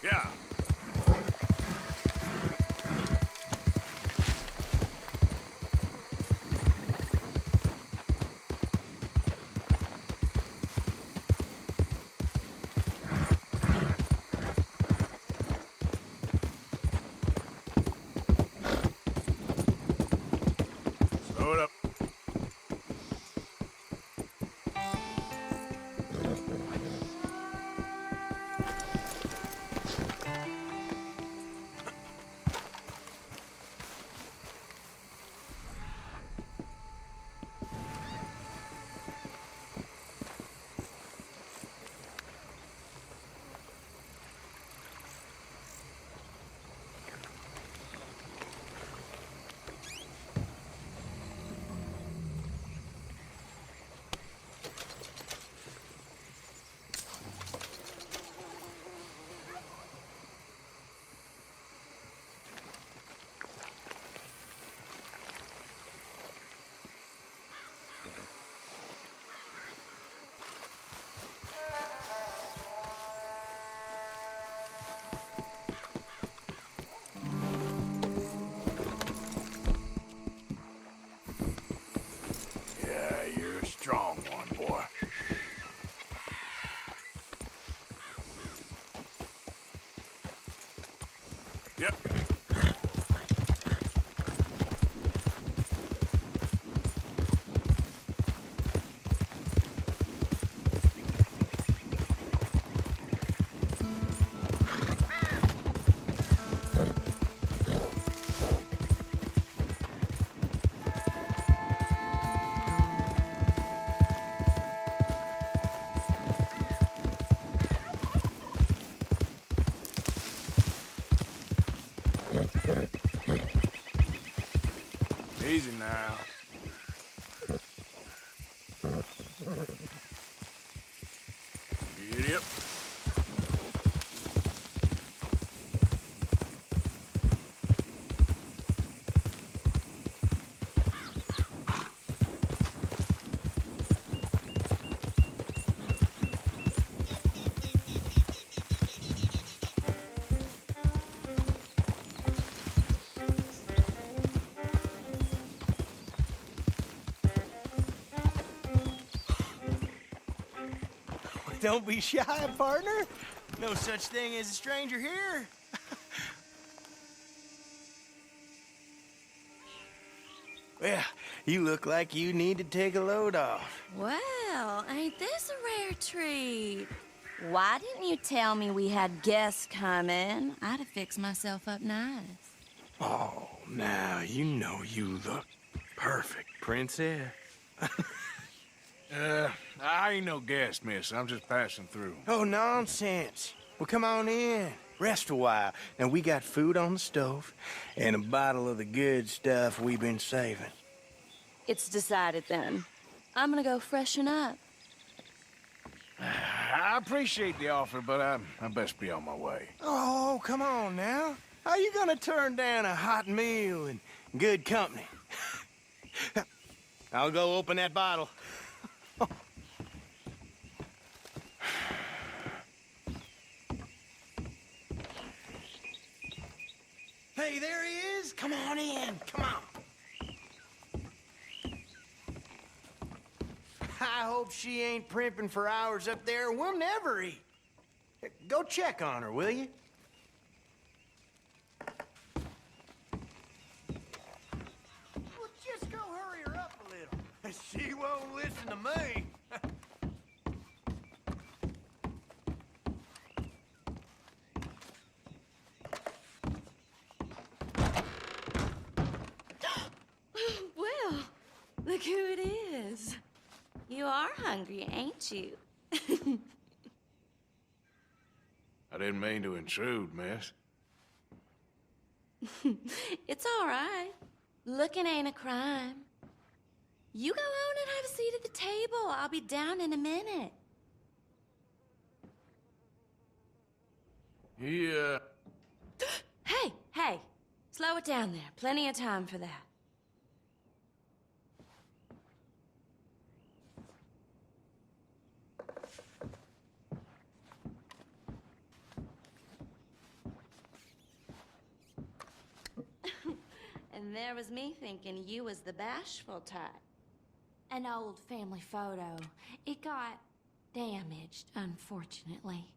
Yeah. Slow it up. Yeah, you're a strong one, boy. Yep. Easy now. Yep. Don't be shy, partner. No such thing as a stranger here. Well, you look like you need to take a load off. Well, ain't this a rare treat? Why didn't you tell me we had guests coming? I'd have fixed myself up nice. Oh, now you know you look perfect, princess. I ain't no guest, miss. I'm just passing through. Oh, nonsense. Well, come on in. Rest a while. Now, we got food on the stove and a bottle of the good stuff we've been saving. It's decided then. I'm gonna go freshen up. I appreciate the offer, but I best be on my way. Oh, come on now. How you gonna turn down a hot meal and good company? I'll go open that bottle. Hey, there he is. Come on in. Come on. I hope she ain't primping for hours up there. We'll never eat. Go check on her, will you? Well, just go hurry her up a little. She won't listen to me. Look who it is. You are hungry, ain't you? I didn't mean to intrude, miss. It's all right. Looking ain't a crime. You go on and have a seat at the table. I'll be down in a minute. Yeah. Hey. Slow it down there. Plenty of time for that. And there was me thinking you was the bashful type. An old family photo. It got damaged, unfortunately.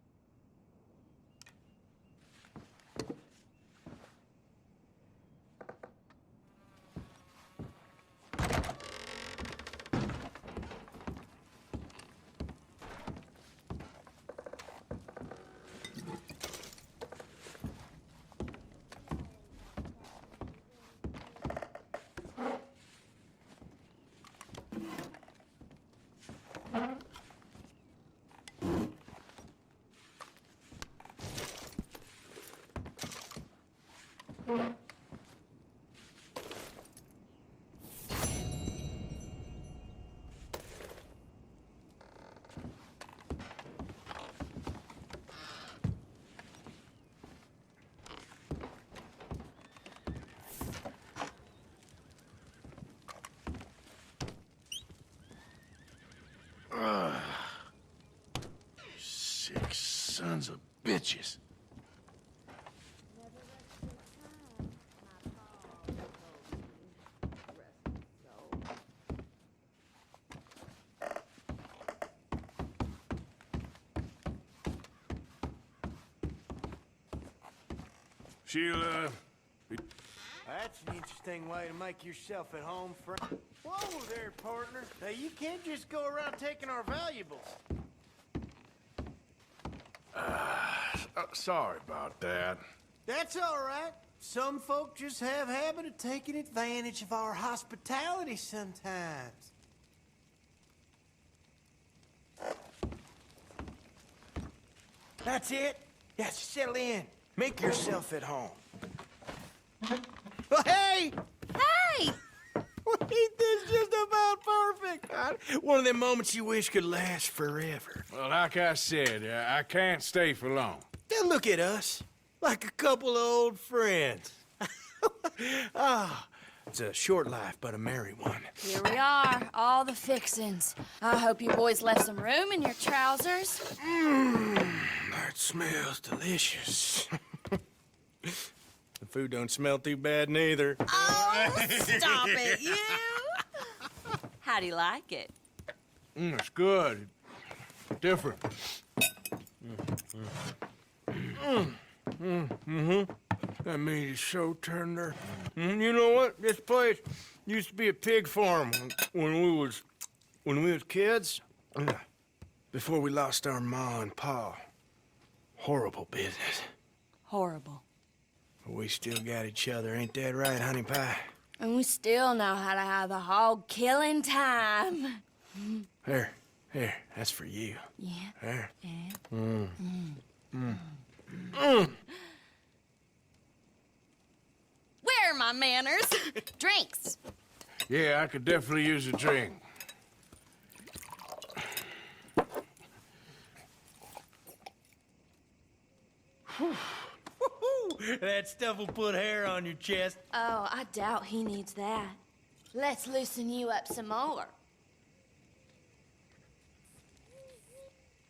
Sick sons of bitches. Sheila, That's an interesting way to make yourself at home, friend. Whoa there, partner. Now, you can't just go around taking our valuables. sorry about that. That's all right. Some folk just have a habit of taking advantage of our hospitality sometimes. That's it. Yes, settle in. Make yourself at home. Oh, hey! Hey! Ain't this just about perfect? One of them moments you wish could last forever. Well, like I said, I can't stay for long. Now look at us, like a couple of old friends. It's a short life, but a merry one. Here we are, all the fixins'. I hope you boys left some room in your trousers. That smells delicious. The food don't smell too bad neither. Oh, stop it, you! How do you like it? It's good. Different. That meat is so tender. You know what? This place used to be a pig farm when we was kids. Before we lost our ma and pa. Horrible business. Horrible. But we still got each other, ain't that right, honey pie? And we still know how to have a hog killing time. Here, that's for you. Yeah. There. Where are my manners? Drinks. Yeah, I could definitely use a drink. That stuff will put hair on your chest. Oh, I doubt he needs that. Let's loosen you up some more.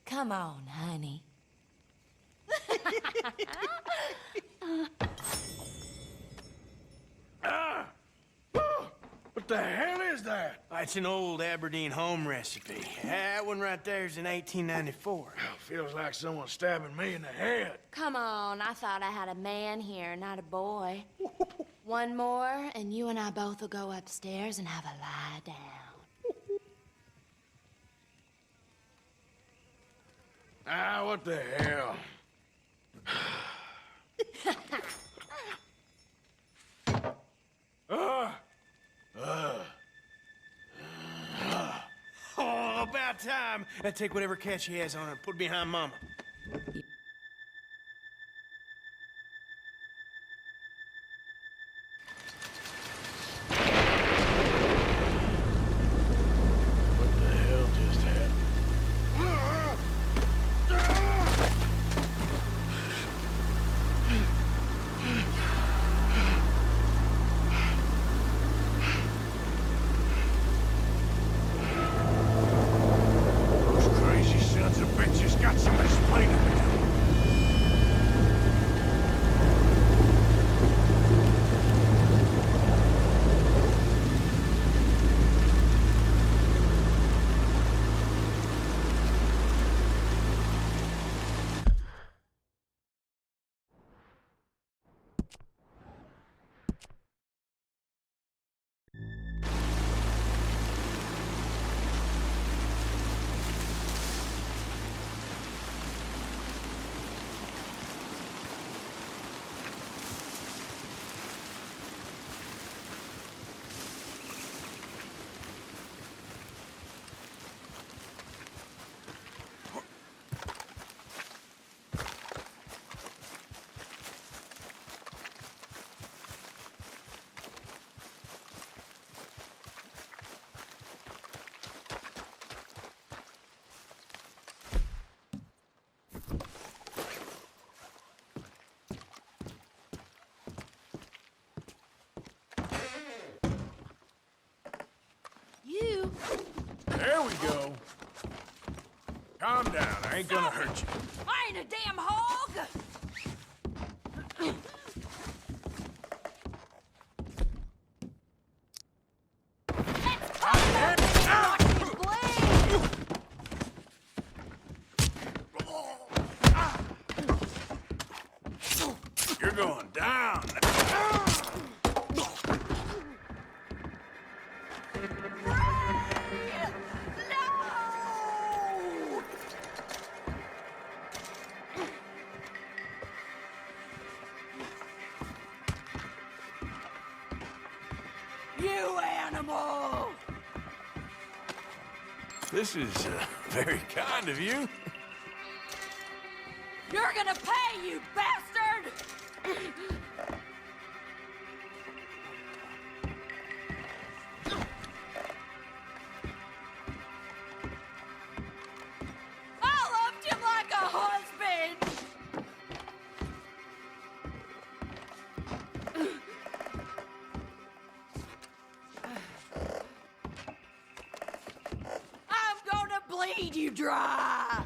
Come on, honey. What the hell is that? It's an old Aberdeen home recipe. That one right there's in 1894. Feels like someone's stabbing me in the head. Come on, I thought I had a man here, not a boy. One more, and you and I both will go upstairs and have a lie down. What the hell? about time. I take whatever catch he has on it, put it behind Mama. What the hell just happened? Those crazy sons of bitches got some explaining to do. You? There we go. Calm down, I ain't gonna hurt you. I ain't a damn hog! You're going down. You animal! This is very kind of you. You're gonna pay, you bastard! I loved him like a husband! I'm gonna bleed you dry!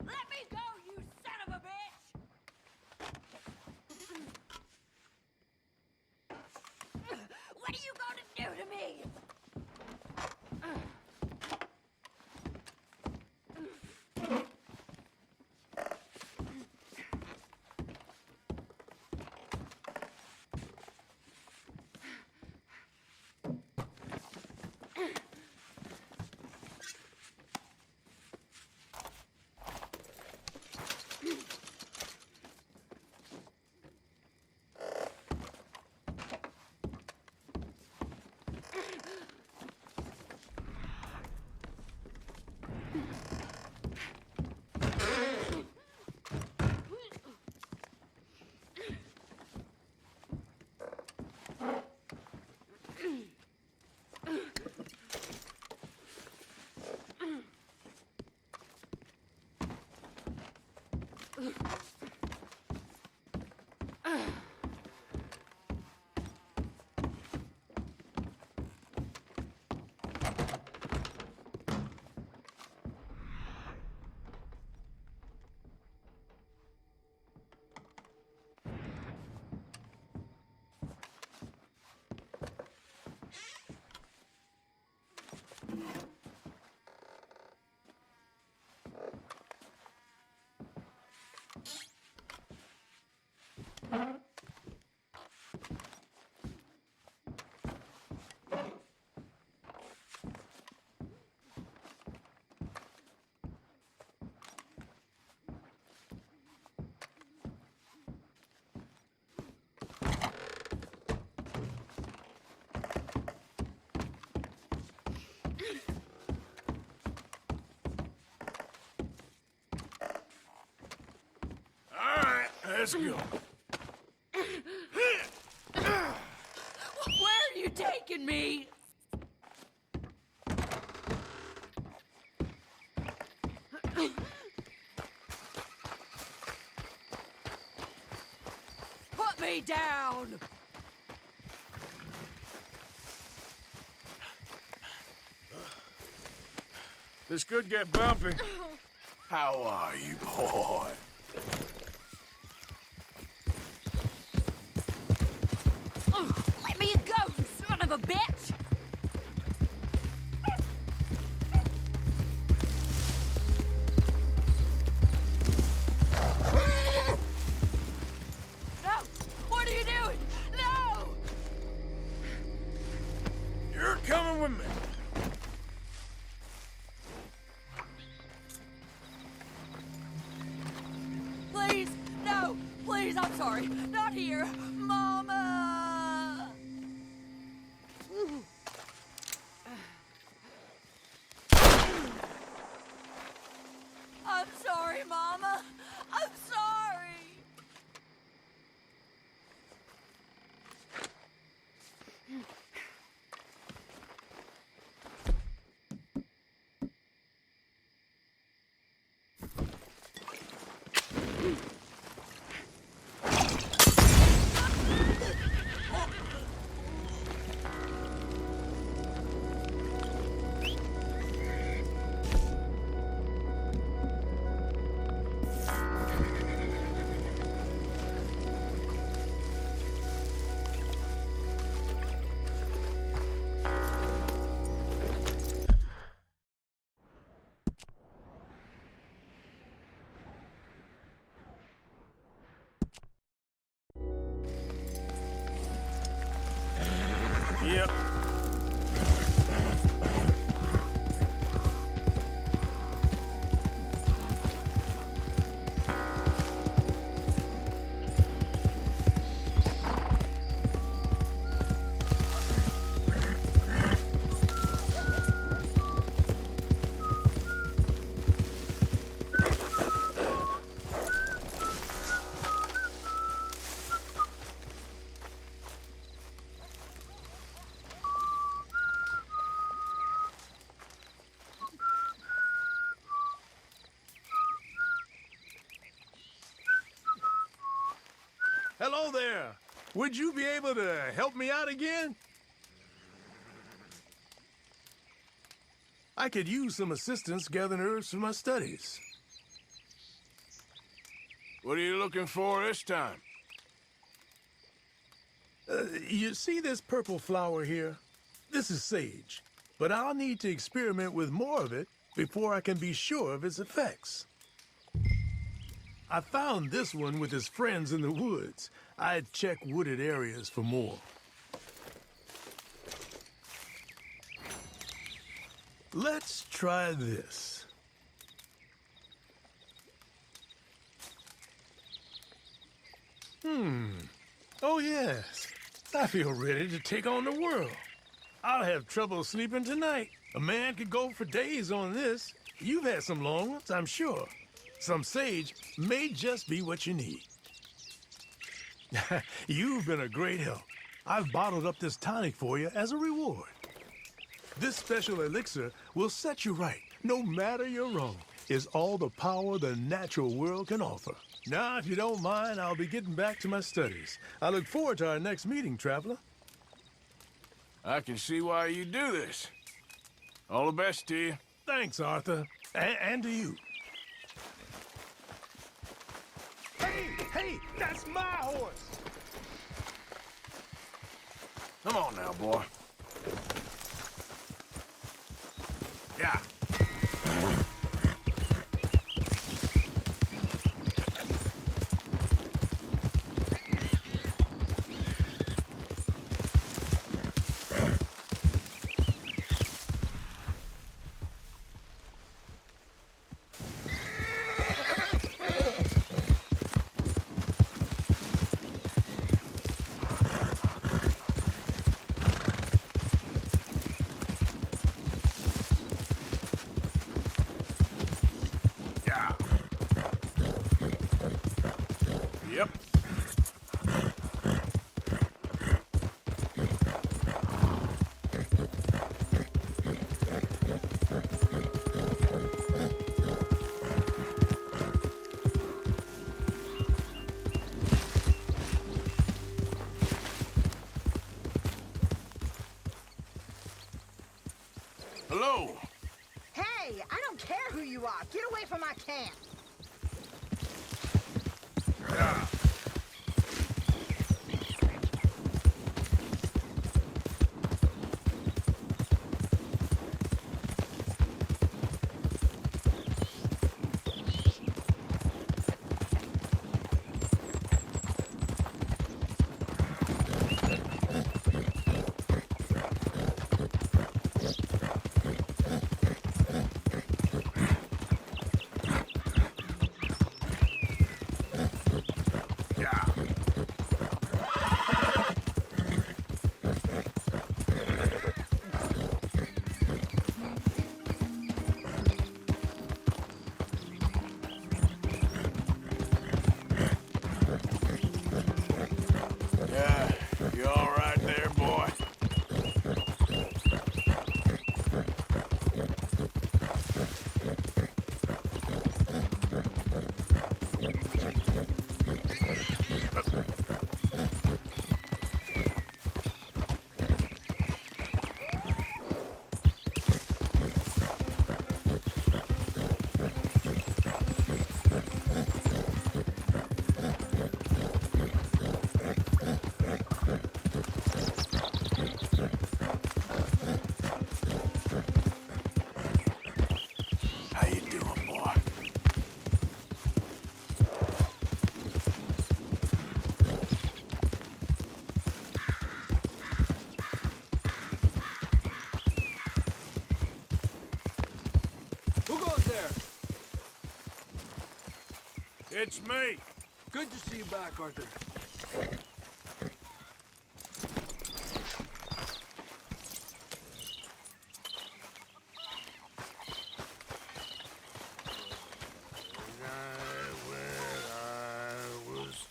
Let me go, you son of a bitch! What are you gonna do to me? Let's go. Where are you taking me? Put me down! This could get bumpy. How are you, boy? Let me go, you son of a bitch! No! What are you doing? No! You're coming with me. Please, no! Please, I'm sorry. Not here. Mama! I'm sorry, Mama. I'm sorry. Yep. Hello there. Would you be able to help me out again? I could use some assistance gathering herbs for my studies. What are you looking for this time? You see this purple flower here? This is sage, but I'll need to experiment with more of it before I can be sure of its effects. I found this one with his friends in the woods. I'd check wooded areas for more. Let's try this. Oh yes, I feel ready to take on the world. I'll have trouble sleeping tonight. A man could go for days on this. You've had some long ones, I'm sure. Some sage may just be what you need. You've been a great help. I've bottled up this tonic for you as a reward. This special elixir will set you right, no matter your wrong. Is all the power the natural world can offer. Now, if you don't mind, I'll be getting back to my studies. I look forward to our next meeting, traveler. I can see why you do this. All the best to you. Thanks, Arthur. And to you. Hey, that's my horse! Come on now, boy. Yeah. Yep. Hello. Hey, I don't care who you are. Get away from my camp. Yeah, you all right there, boy? How you doing, boy? Who goes there? It's me. Good to see you back, Arthur.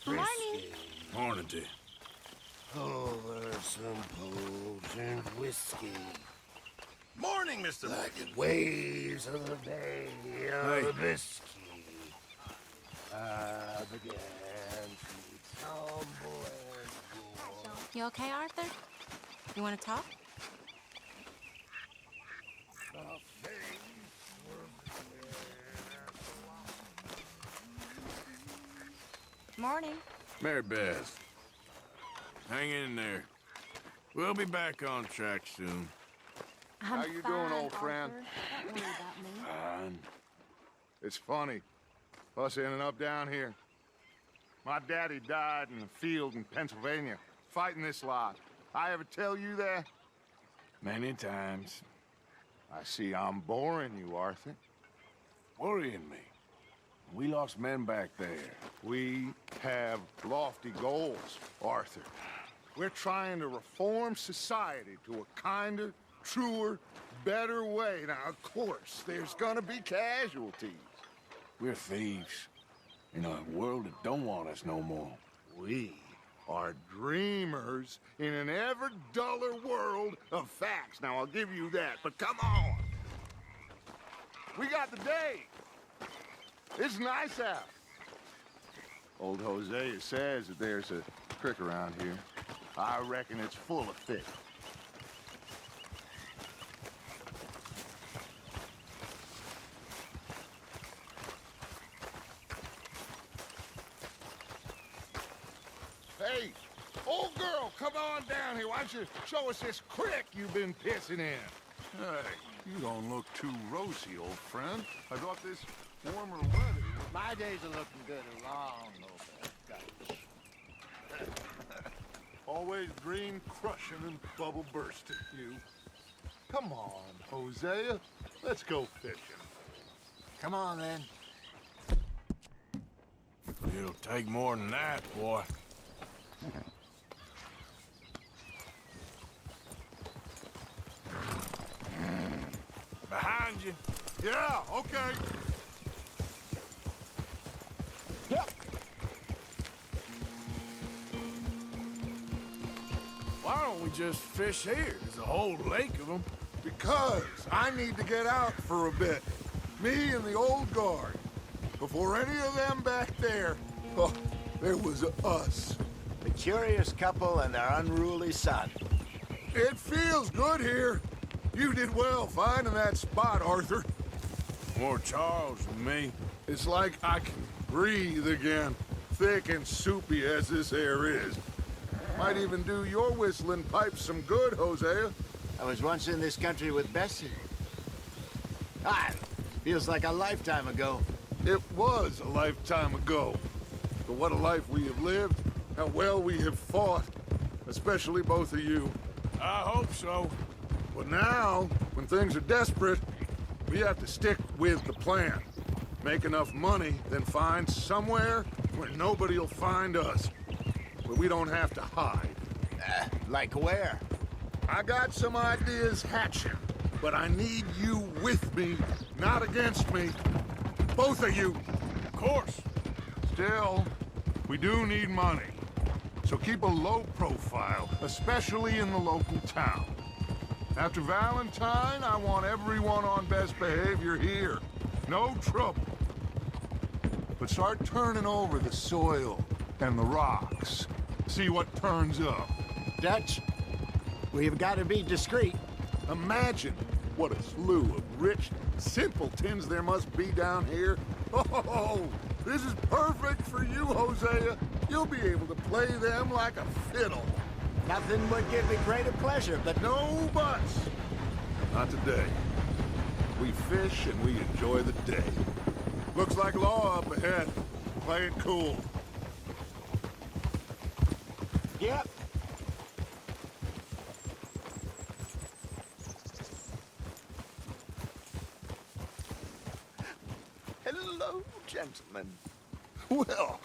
Morning. Morning to you. Over some potent whiskey, Morning, Mr. like the waves of the bay of the whiskey. I began to tumble and go. You okay, Arthur? You want to talk? Morning. Mary Beth. Hang in there. We'll be back on track soon. How you doing, old friend? Don't worry about me. Fine. It's funny. Us ending up down here. My daddy died in the field in Pennsylvania, fighting this lot. I ever tell you that? Many times. I see I'm boring you, Arthur. Worrying me. We lost men back there. We have lofty goals, Arthur. We're trying to reform society to a kinder, truer, better way. Now, of course, there's gonna be casualties. We're thieves. In a world that don't want us no more. We are dreamers in an ever duller world of facts. Now, I'll give you that, but come on. We got the day. It's nice out. Old Hosea says that there's a creek around here. I reckon it's full of fish. Hey, old girl, come on down here. Why don't you show us this creek you've been pissing in? Hey, you don't look too rosy, old friend. I thought this warmer weather... My days are looking good along over, Dutch. Always dream crushing and bubble bursting, you. Come on, Hosea. Let's go fishing. Come on, then. It'll take more than that, boy. Behind you. Yeah, okay. Yep. Why don't we just fish here? There's a whole lake of them. Because I need to get out for a bit. Me and the old guard. Before any of them back there, oh, there was us. The curious couple and their unruly son. It feels good here. You did well finding that spot, Arthur. More Charles than me. It's like I can breathe again, thick and soupy as this air is. Might even do your whistling pipes some good, Hosea. I was once in this country with Bessie. Feels like a lifetime ago. It was a lifetime ago. But what a life we have lived, how well we have fought, especially both of you. I hope so. But now, when things are desperate, we have to stick with the plan. Make enough money, then find somewhere where nobody will find us. Where we don't have to hide. Like where? I got some ideas hatching, but I need you with me, not against me. Both of you. Of course. Still, we do need money. So keep a low profile, especially in the local town. After Valentine, I want everyone on best behavior here. No trouble. But start turning over the soil and the rocks. See what turns up. Dutch, we've got to be discreet. Imagine what a slew of rich simpletons there must be down here. Oh, this is perfect for you, Hosea. You'll be able to play them like a fiddle. Nothing would give me greater pleasure, but No buts. Not today. We fish and we enjoy the day. Looks like law up ahead. Play it cool. Yep. Hello, gentlemen. Well,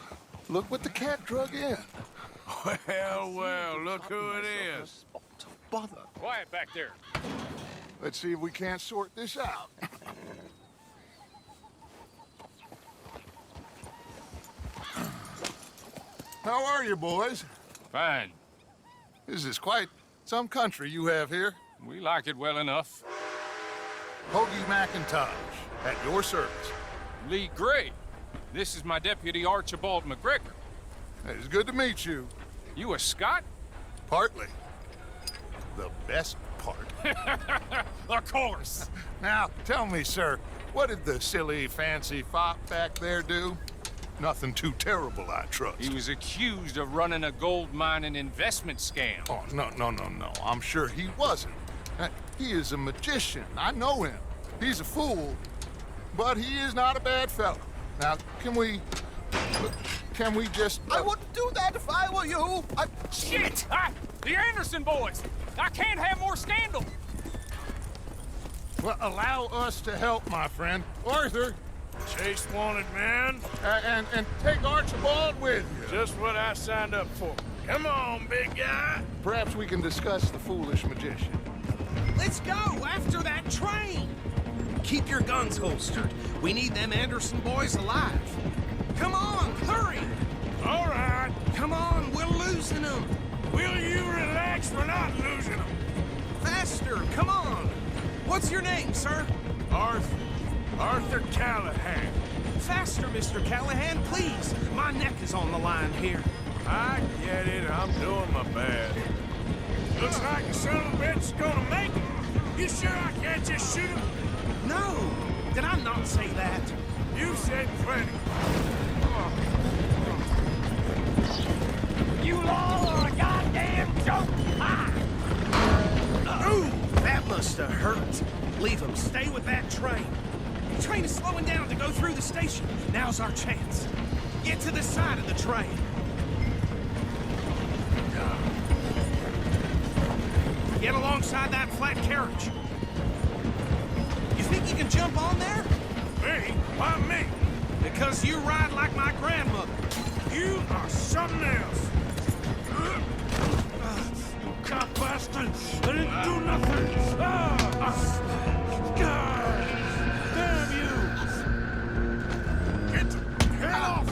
look what the cat drug in. Well, look who it is. Bother. Quiet back there. Let's see if we can't sort this out. How are you, boys? Fine. This is quite some country you have here. We like it well enough. Hoagie McIntosh, at your service. Lee Gray. This is my deputy Archibald McGregor. It's good to meet you. You a Scot? Partly. The best part. Of course. Now, tell me, sir, what did the silly, fancy fop back there do? Nothing too terrible, I trust. He was accused of running a gold mining investment scam. Oh, no. I'm sure he wasn't. He is a magician. I know him. He's a fool, but he is not a bad fellow. Now, can we just... I wouldn't do that if I were you. Shit! The Anderson boys! I can't have more scandal! Well, allow us to help, my friend. Arthur, Chase wanted man. and take Archibald with you. Just what I signed up for. Come on, big guy. Perhaps we can discuss the foolish magician. Let's go after that train! Keep your guns holstered. We need them Anderson boys alive. Come on, hurry! All right. Come on, we're losing them. Will you relax? We're not losing them. Faster, come on. What's your name, sir? Arthur Callahan. Faster, Mr. Callahan, please. My neck is on the line here. I get it. I'm doing my best. Looks like the son of a bitch is gonna make it. You sure I can't just shoot him? No, did I not say that? You said plenty. You all are a goddamn joke! Ooh, that must have hurt. Leave them. Stay with that train. The train is slowing down to go through the station. Now's our chance. Get to the side of the train. Get alongside that flat carriage. You think you can jump on there? Me? Why me? Because you ride like my grandmother. You are something else. God bastard! I didn't do nothing! Damn you! Get the hell off!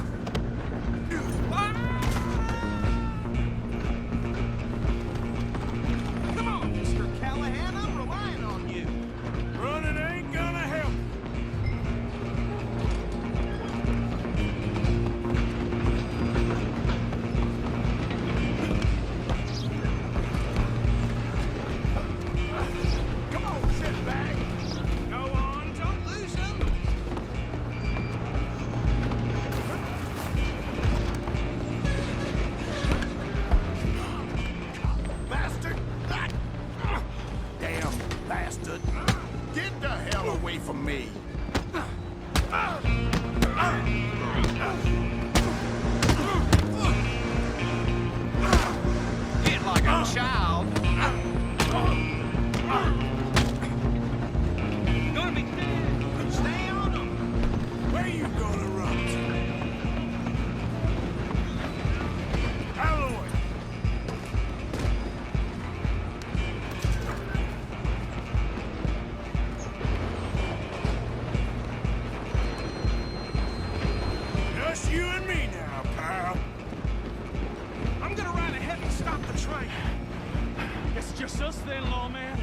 Just then, lawman.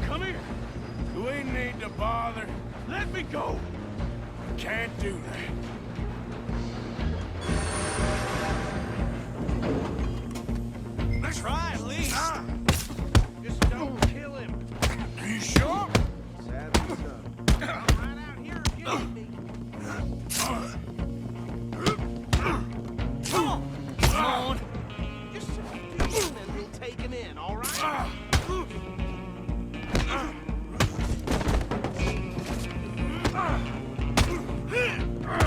Come here. We need to bother. Let me go. Can't do that. Let's try at least. Just don't kill him. You sure? Sadly so. Come right out here and get me. Come on. Just keep doing and we'll take him in, all right?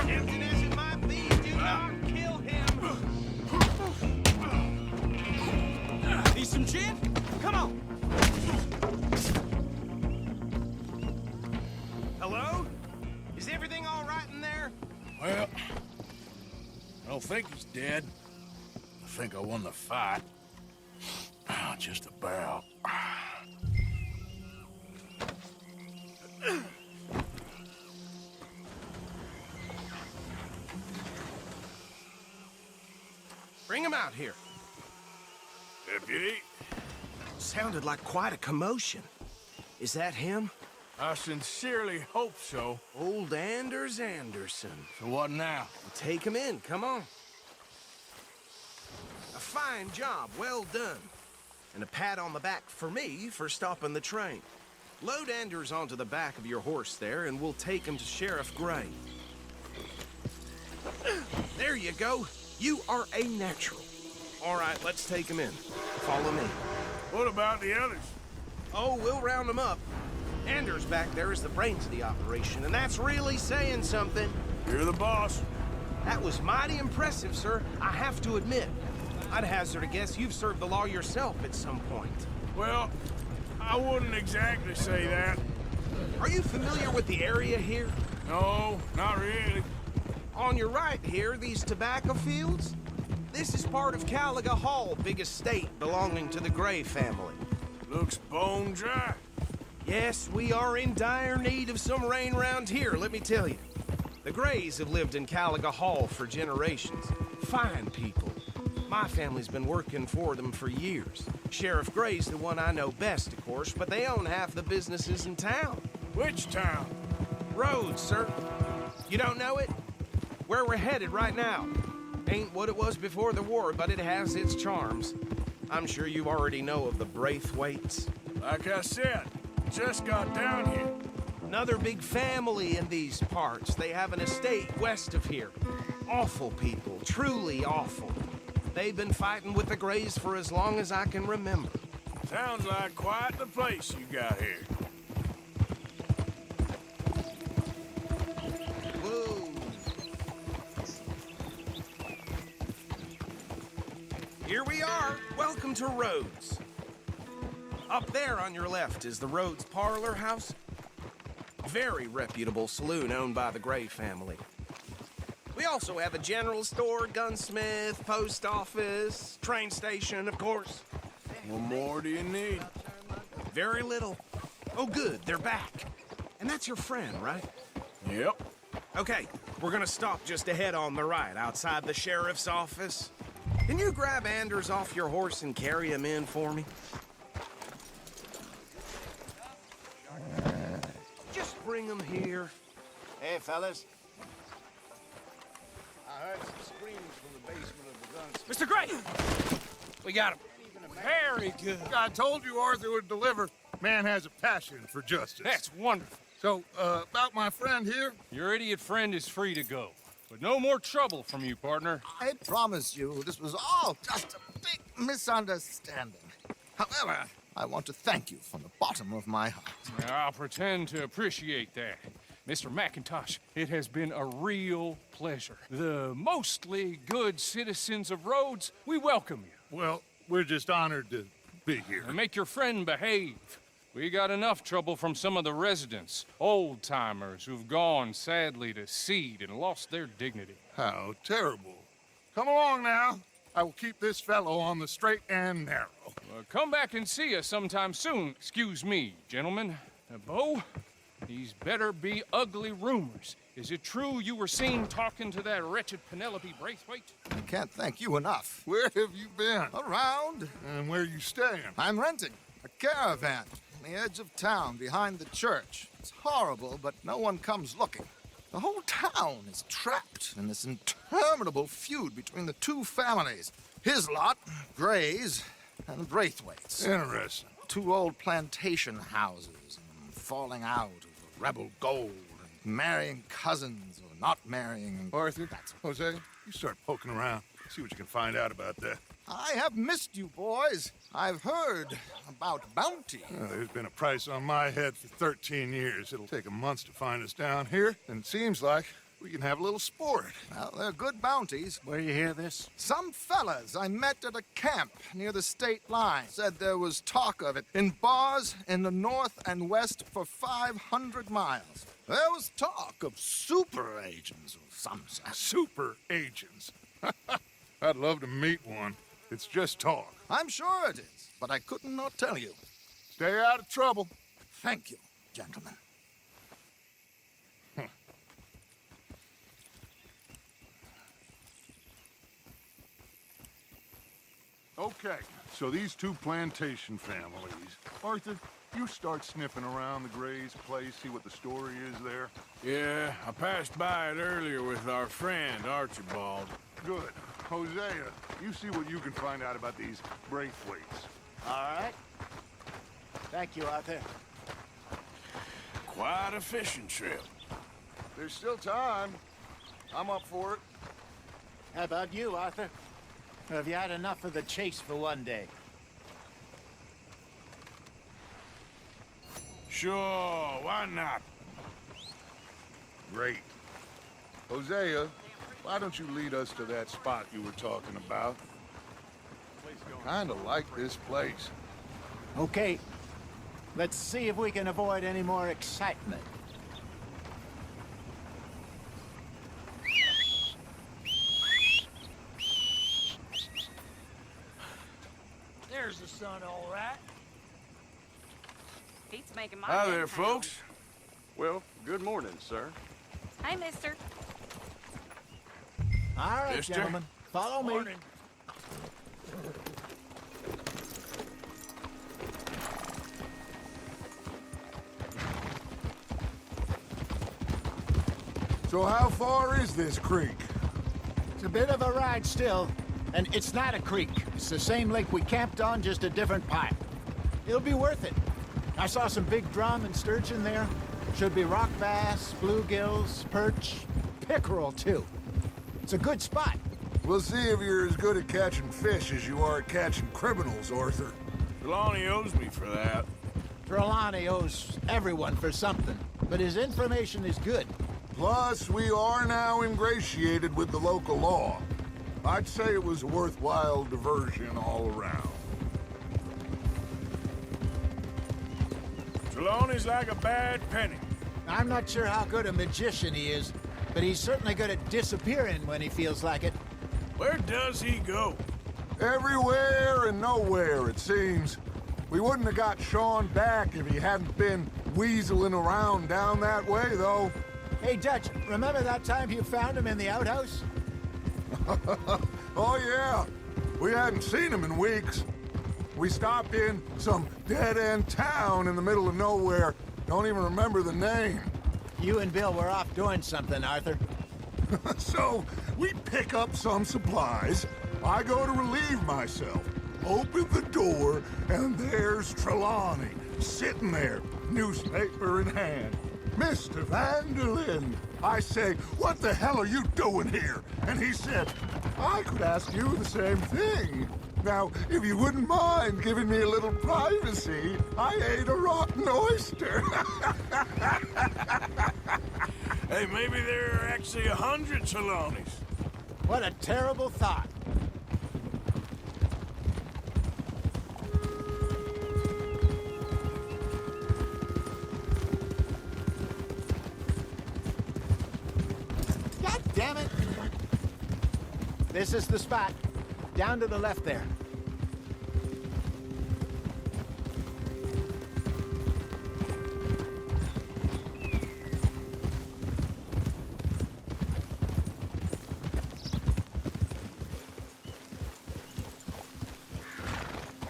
Tempting as it might be, do not kill him. Need some gin? Come on. Hello? Is everything all right in there? Well, I don't think he's dead. I think I won the fight. Just about. Bring him out here. Deputy, Sounded like quite a commotion. Is that him? I sincerely hope so. Old Anders Anderson. So what now? Take him in, come on. A fine job, well done. And a pat on the back for me for stopping the train. Load Anders onto the back of your horse there, and we'll take him to Sheriff Gray. There you go. You are a natural. All right, let's take him in. Follow me. What about the others? Oh, we'll round them up. Anders back there is the brains of the operation, and that's really saying something. You're the boss. That was mighty impressive, sir. I have to admit. I'd hazard a guess you've served the law yourself at some point. Well, I wouldn't exactly say that. Are you familiar with the area here? No, not really. On your right here, these tobacco fields? This is part of Calaga Hall, big estate belonging to the Gray family. Looks bone dry. Yes, we are in dire need of some rain round here, let me tell you. The Grays have lived in Calaga Hall for generations. Fine people. My family's been working for them for years. Sheriff Gray's the one I know best, of course, but they own half the businesses in town. Which town? Rhodes, sir. You don't know it? Where we're headed right now. Ain't what it was before the war, but it has its charms. I'm sure you already know of the Braithwaites. Like I said, just got down here. Another big family in these parts. They have an estate west of here. Awful people, truly awful. They've been fighting with the Grays for as long as I can remember. Sounds like quite the place you got here. Whoa. Here we are. Welcome to Rhodes. Up there on your left is the Rhodes Parlor House. Very reputable saloon owned by the Gray family. We also have a general store, gunsmith, post office, train station, of course. What more do you need? Very little. Oh, good, they're back. And that's your friend, right? Yep. Okay, we're gonna stop just ahead on the right, outside the sheriff's office. Can you grab Anders off your horse and carry him in for me? Just bring him here. Hey, fellas. I heard some screams from the basement of the gunsmith. Mr. Gray! We got him. Very good. I told you Arthur would deliver. Man has a passion for justice. That's wonderful. So, about my friend here? Your idiot friend is free to go. But no more trouble from you, partner. I promise you, this was all just a big misunderstanding. However, I want to thank you from the bottom of my heart. I'll pretend to appreciate that. Mr. McIntosh, it has been a real pleasure. The mostly good citizens of Rhodes, we welcome you. Well, we're just honored to be here. And make your friend behave. We got enough trouble from some of the residents, old-timers who've gone, sadly, to seed and lost their dignity. How terrible. Come along now. I will keep this fellow on the straight and narrow. Come back and see us sometime soon. Excuse me, gentlemen. Bo, these better be ugly rumors. Is it true you were seen talking to that wretched Penelope Braithwaite? I can't thank you enough. Where have you been? Around. And where you staying? I'm renting. I caravan on the edge of town behind the church. It's horrible, but no one comes looking. The whole town is trapped in this interminable feud between the two families. His lot, Gray's, and Braithwaite's. Interesting. Two old plantation houses, and falling out over rebel gold, and marrying cousins or not marrying. Arthur, Jose, you start poking around. See what you can find out about that. I have missed you, boys. I've heard about bounty. There's been a price on my head for 13 years. It'll take 'em months to find us down here, and it seems like we can have a little sport. Well, they're good bounties. Where you hear this? Some fellas I met at a camp near the state line said there was talk of it in bars in the north and west for 500 miles. There was talk of super agents of some sort. Super agents. I'd love to meet one. It's just talk. I'm sure it is, but I couldn't not tell you. Stay out of trouble. Thank you, gentlemen. Okay, so these two plantation families. Arthur, you start sniffing around the Gray's place, see what the story is there. Yeah, I passed by it earlier with our friend, Archibald. Good. Hosea, you see what you can find out about these Braithwaites. All right. Thank you, Arthur. Quite a fishing trip. There's still time. I'm up for it. How about you, Arthur? Or have you had enough of the chase for one day? Sure, why not? Great. Hosea, why don't you lead us to that spot you were talking about? Kinda like this place. Okay. Let's see if we can avoid any more excitement. There's the sun, all right. Pete's making my Hi bed there, time. folks. Well, good morning, sir. Hey, mister. All right, Mister? gentlemen. Follow me. Morning. So how far is this creek? It's a bit of a ride still, and it's not a creek. It's the same lake we camped on, just a different pipe. It'll be worth it. I saw some big drum and sturgeon there. Should be rock bass, bluegills, perch, pickerel, too. It's a good spot. We'll see if you're as good at catching fish as you are at catching criminals, Arthur. Trelawney owes me for that. Trelawney owes everyone for something, but his information is good. Plus, we are now ingratiated with the local law. I'd say it was a worthwhile diversion all around. Trelawney's like a bad penny. I'm not sure how good a magician he is, but he's certainly good at disappearing when he feels like it. Where does he go? Everywhere and nowhere, it seems. We wouldn't have got Sean back if he hadn't been weaseling around down that way, though. Hey, Dutch, remember that time you found him in the outhouse? Oh, yeah. We hadn't seen him in weeks. We stopped in some dead-end town in the middle of nowhere. Don't even remember the name. You and Bill were off doing something, Arthur. So, we pick up some supplies. I go to relieve myself. Open the door, and there's Trelawney, sitting there, newspaper in hand. Mr. Vanderlyn. I say, what the hell are you doing here? And he said, I could ask you the same thing. Now, if you wouldn't mind giving me a little privacy, I ate a rotten oyster. Hey, maybe there are actually 100 Trelawneys. What a terrible thought. God damn it! This is the spot. Down to the left there.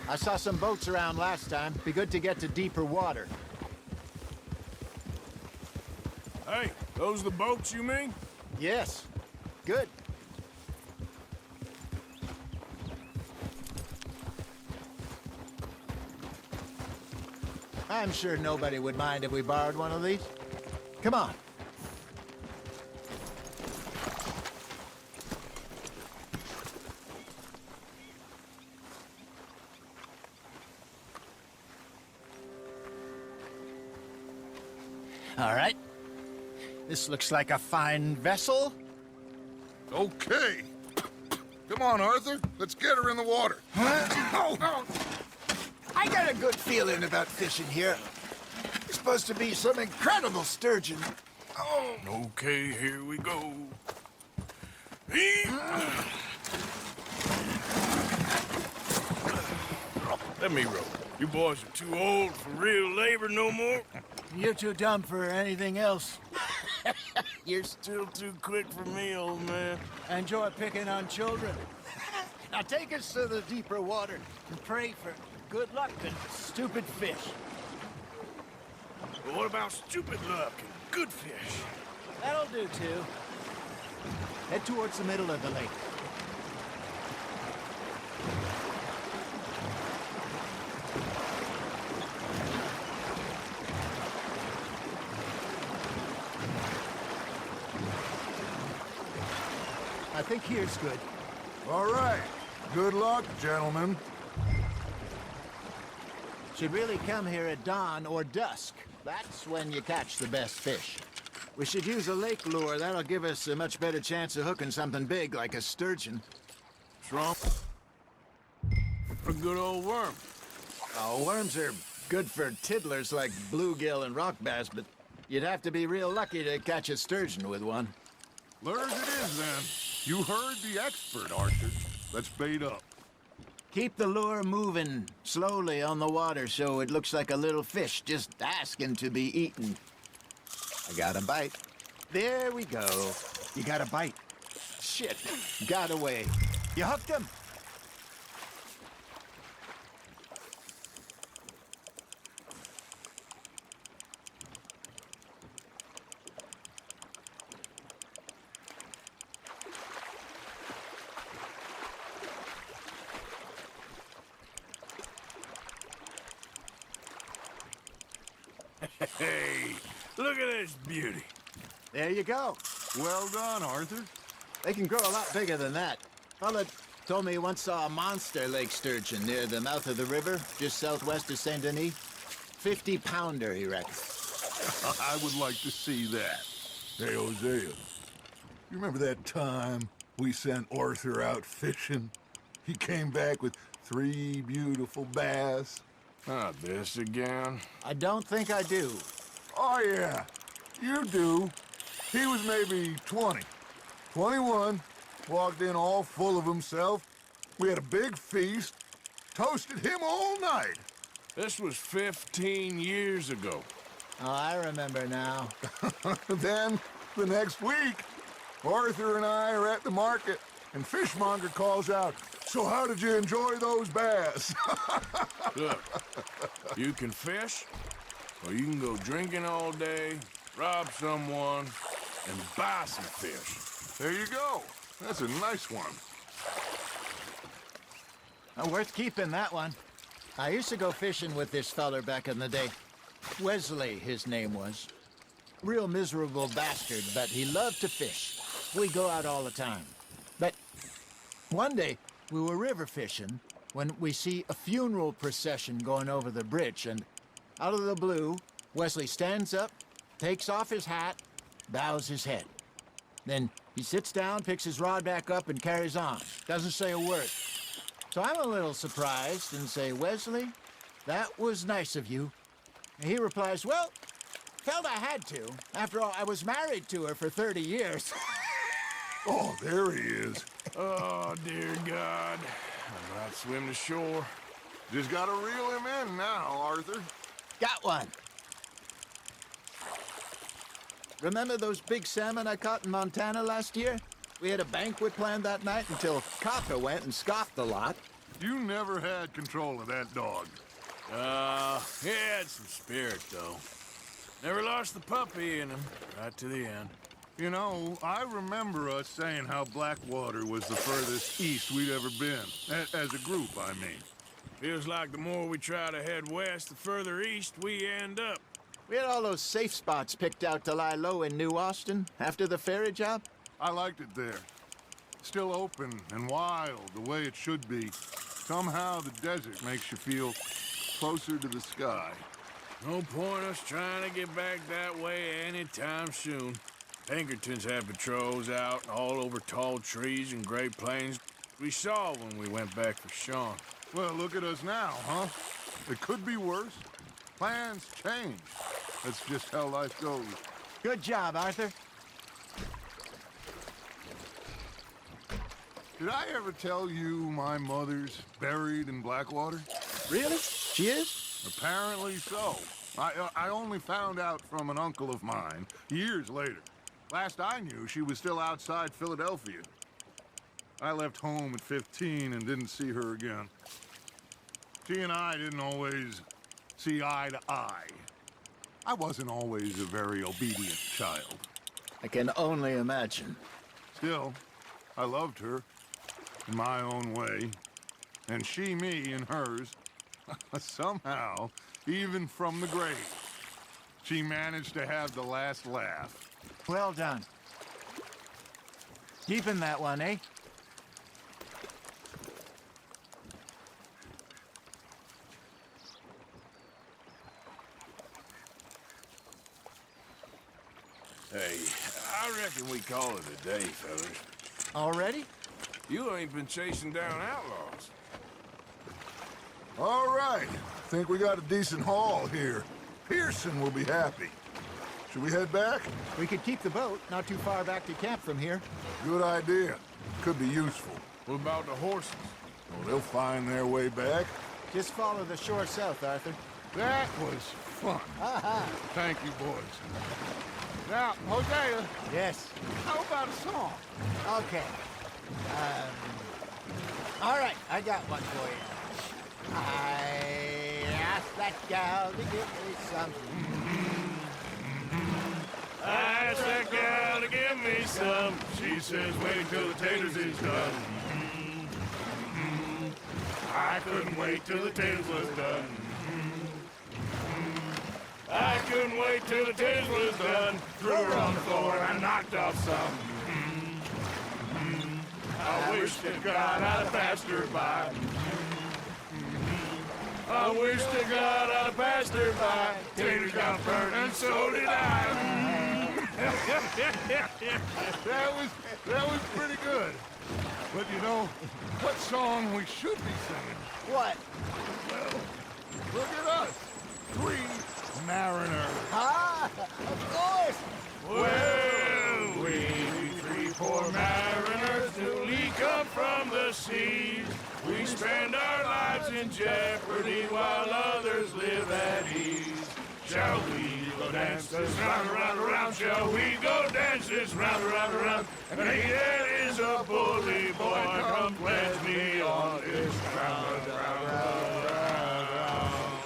I saw some boats around last time. Be good to get to deeper water. Hey, those the boats you mean? Yes. Good. I'm sure nobody would mind if we borrowed one of these. Come on. All right. This looks like a fine vessel. Okay. Come on, Arthur. Let's get her in the water. Oh. I got a good feeling about fishing here. It's supposed to be some incredible sturgeon. Oh. Okay, here we go. Let me row. You boys are too old for real labor no more. You're too dumb for anything else. You're still too quick for me, old man. Enjoy picking on children. Now take us to the deeper water and pray for good luck and stupid fish. But what about stupid luck and good fish? That'll do, too. Head towards the middle of the lake. I think here's good. All right. Good luck, gentlemen. Should really come here at dawn or dusk. That's when you catch the best fish. We should use a lake lure. That'll give us a much better chance of hooking something big like a sturgeon. What's wrong? A good old worm. Oh, worms are good for tiddlers like bluegill and rock bass, but you'd have to be real lucky to catch a sturgeon with one. Lures it is, then. You heard the expert, Arthur. Let's bait up. Keep the lure moving slowly on the water so it looks like a little fish just asking to be eaten. I got a bite. There we go. You got a bite. Shit, got away. You hooked him. Hey, look at this beauty. There you go. Well done, Arthur. They can grow a lot bigger than that. Fella told me he once saw a monster lake sturgeon near the mouth of the river, just southwest of Saint Denis. 50-pounder, he reckons. I would like to see that. Hey, Hosea, you remember that time we sent Arthur out fishing? He came back with 3 beautiful bass. Not this again. I don't think I do. Oh, yeah. You do. He was maybe 20. 21. Walked in all full of himself. We had a big feast. Toasted him all night. This was 15 years ago. Oh, I remember now. Then, the next week, Arthur and I are at the market, and Fishmonger calls out, "So how did you enjoy those bass?" Look, you can fish, or you can go drinking all day, rob someone, and buy some fish. There you go. That's a nice one. Worth keeping, that one. I used to go fishing with this feller back in the day. Wesley, his name was. Real miserable bastard, but he loved to fish. We'd go out all the time. But one day, we were river fishing when we see a funeral procession going over the bridge, and out of the blue, Wesley stands up, takes off his hat, bows his head. Then he sits down, picks his rod back up, and carries on. Doesn't say a word. So I'm a little surprised and say, "Wesley, that was nice of you." And he replies, "Well, felt I had to. After all, I was married to her for 30 years. Oh, there he is. Oh, dear God. I'm not swim to shore. Just gotta reel him in now, Arthur. Got one. Remember those big salmon I caught in Montana last year? We had a banquet planned that night until Copper went and scoffed a lot. You never had control of that dog. He had some spirit, though. Never lost the puppy in him, right to the end. You know, I remember us saying how Blackwater was the furthest east we'd ever been. As a group, I mean. Feels like the more we try to head west, the further east we end up. We had all those safe spots picked out to lie low in New Austin after the ferry job. I liked it there. Still open and wild, the way it should be. Somehow the desert makes you feel closer to the sky. No point us trying to get back that way anytime soon. Pinkertons had patrols out all over tall trees and Great Plains. We saw when we went back for Sean. Well, look at us now, huh? It could be worse. Plans change. That's just how life goes. Good job, Arthur. Did I ever tell you my mother's buried in Blackwater? Really? She is? Apparently so. I only found out from an uncle of mine years later. Last I knew, she was still outside Philadelphia. I left home at 15 and didn't see her again. She and I didn't always see eye to eye. I wasn't always a very obedient child. I can only imagine. Still, I loved her in my own way, and she me in hers. Somehow, even from the grave, she managed to have the last laugh. Well done. Keeping that one, eh? Hey, I reckon we call it a day, fellas. Already? You ain't been chasing down outlaws. All right. Think we got a decent haul here. Pearson will be happy. Should we head back? We could keep the boat not too far back to camp from here. Good idea. Could be useful. What about the horses? Well, they'll find their way back. Just follow the shore south, Arthur. That was fun. Thank you, boys. Now, Hosea. Yes. How about a song? Okay. All right, I got one for you. I asked that gal to give me some. I asked that gal to give me some. She says, wait till the taters is done. I couldn't wait till the taters was done. I couldn't wait till the taters was done. Threw her on the floor and knocked off some. I wish to God I'd have passed her by. I wish to God I'd have passed her by. Taters got burned and so did I. That was pretty good. But you know, what song we should be singing? What? Well, look at us. 3 mariners. Ah, of course. Well, we 3 poor mariners newly come from the seas. We spend our lives in jeopardy while others live at ease. Shall we go dance this round, around, around? Shall we go dance this round, around, around? And there is a bully boy, come pledge me on this round, round, round, round.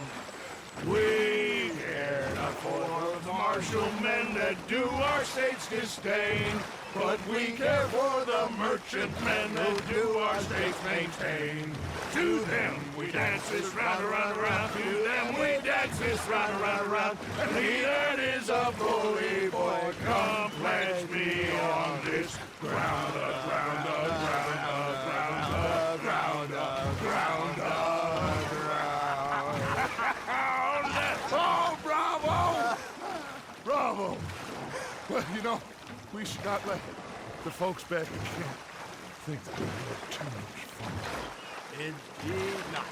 We care not for the martial men that do our state's disdain, but we care for the merchant men that do our states maintain. To them we dance this round, around, around. To them we dance this round, around, around. And he that is a bully boy, come pledge me on this ground, ground, ground, ground, ground, ground, ground. Oh, bravo! Bravo! Well, you know, we should not let the folks back at camp think that we had too much fun. Indeed not.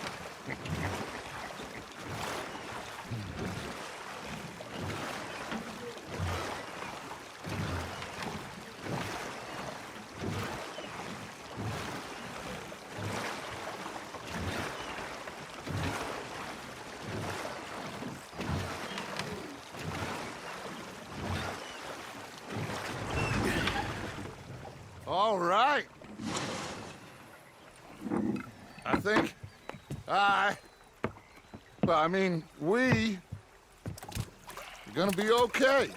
All right. I think we are gonna be okay.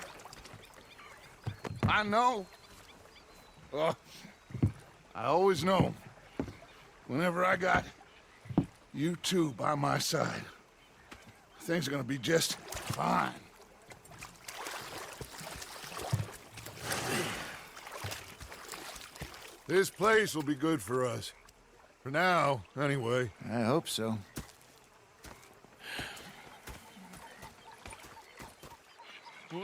I know. Oh, I always know. Whenever I got you two by my side, things are gonna be just fine. This place will be good for us. For now, anyway. I hope so. Well,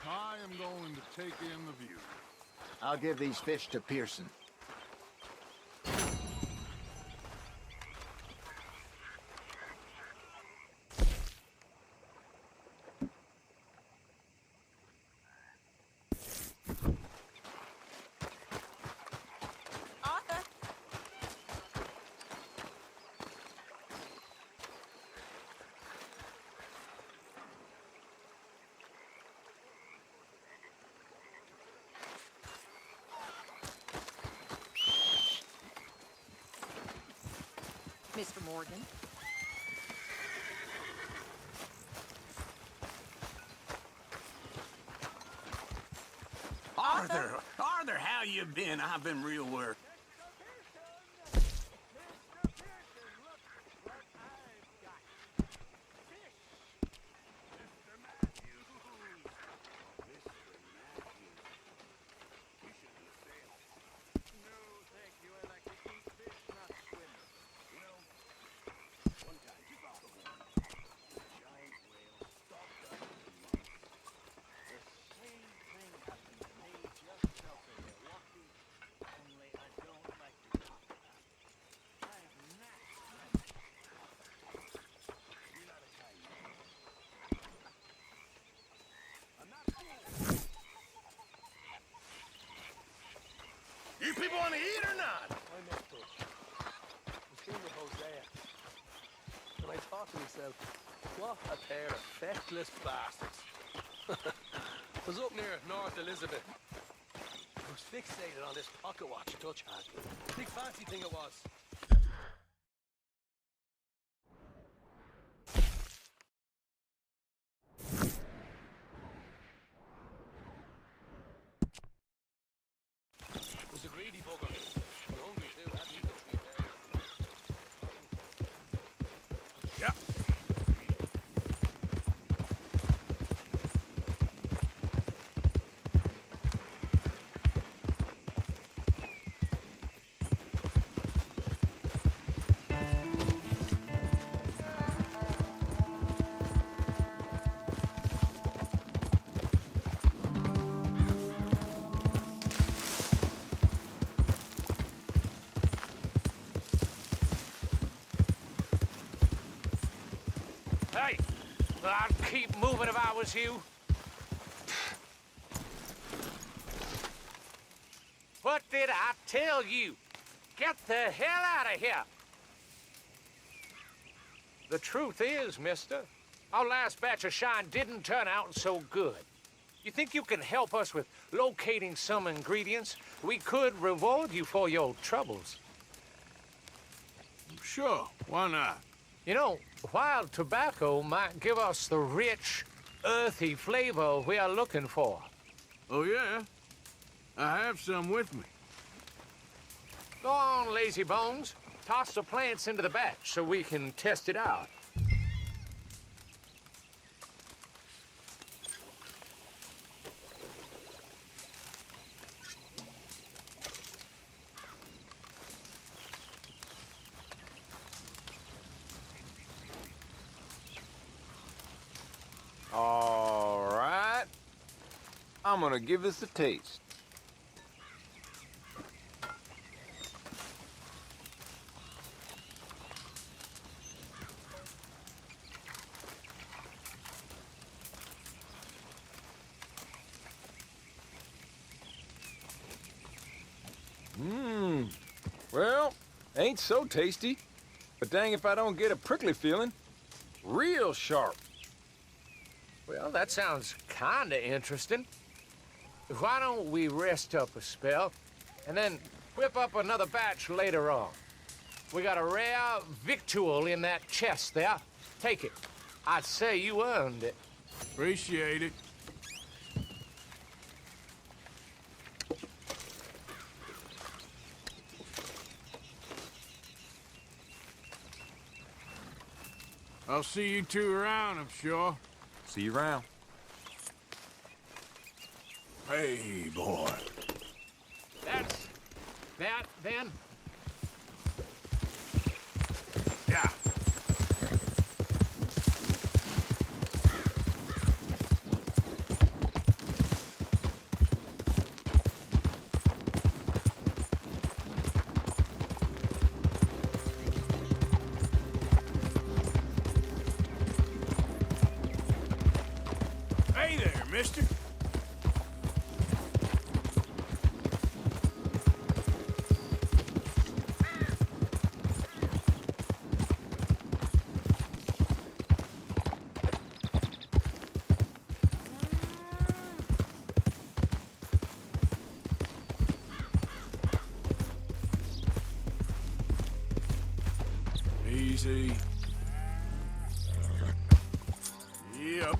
I am going to take in the view. I'll give these fish to Pearson. Mr. Morgan. Arthur, how you been? I've been real worried. You people want to eat or not? I met Butch. I'm seeing with Hosea. And I thought to myself, what a pair of feckless bastards. I was up near North Elizabeth. I was fixated on this pocket watch Dutch had. Big fancy thing it was. Hey, I'd keep moving if I was you. What did I tell you? Get the hell out of here. The truth is, mister, our last batch of shine didn't turn out so good. You think you can help us with locating some ingredients? We could reward you for your troubles. Sure, why not? You know, wild tobacco might give us the rich, earthy flavor we are looking for. Oh, yeah? I have some with me. Go on, lazy bones. Toss the plants into the batch so we can test it out. All right. I'm gonna give this a taste. Well, ain't so tasty, but dang if I don't get a prickly feeling. Real sharp. Well, that sounds kinda interesting. Why don't we rest up a spell, and then whip up another batch later on? We got a rare victual in that chest there. Take it. I'd say you earned it. Appreciate it. I'll see you two around, I'm sure. See you around. Hey, boy. That's that, then? Yeah. Hey there, mister. Easy. Yep.